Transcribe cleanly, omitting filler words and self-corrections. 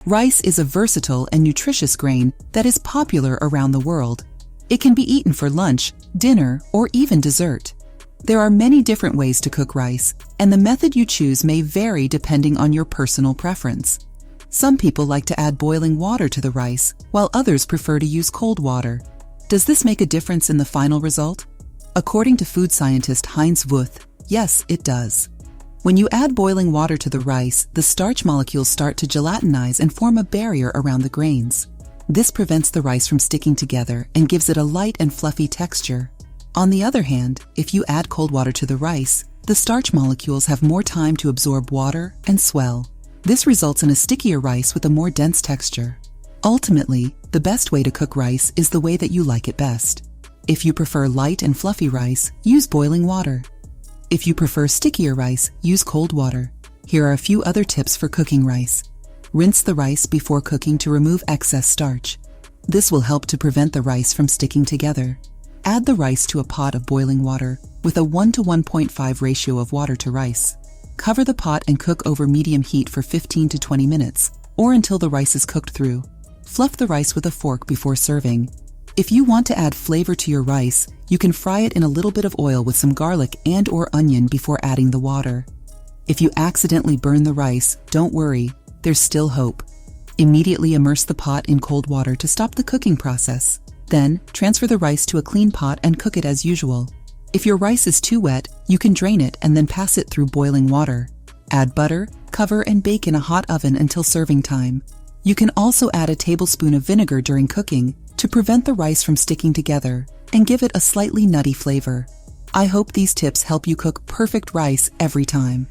Rice is a versatile and nutritious grain that is popular around the world. It can be eaten for lunch, dinner, or even dessert. There are many different ways to cook rice, and the method you choose may vary depending on your personal preference. Some people like to add boiling water to the rice, while others prefer to use cold water. Does this make a difference in the final result? According to food scientist Heinz Wuth, yes, it does. When you add boiling water to the rice, the starch molecules start to gelatinize and form a barrier around the grains. This prevents the rice from sticking together and gives it a light and fluffy texture. On the other hand, if you add cold water to the rice, the starch molecules have more time to absorb water and swell. This results in a stickier rice with a more dense texture. Ultimately, the best way to cook rice is the way that you like it best. If you prefer light and fluffy rice, use boiling water. If you prefer stickier rice, use cold water. Here are a few other tips for cooking rice. Rinse the rice before cooking to remove excess starch. This will help to prevent the rice from sticking together. Add the rice to a pot of boiling water with a 1 to 1.5 ratio of water to rice. Cover the pot and cook over medium heat for 15 to 20 minutes, or until the rice is cooked through. Fluff the rice with a fork before serving. If you want to add flavor to your rice, you can fry it in a little bit of oil with some garlic and/or onion before adding the water. If you accidentally burn the rice, don't worry, there's still hope. Immediately immerse the pot in cold water to stop the cooking process. Then, transfer the rice to a clean pot and cook it as usual. If your rice is too wet, you can drain it and then pass it through boiling water. Add butter, cover, and bake in a hot oven until serving time. You can also add a tablespoon of vinegar during cooking to prevent the rice from sticking together and give it a slightly nutty flavor. I hope these tips help you cook perfect rice every time.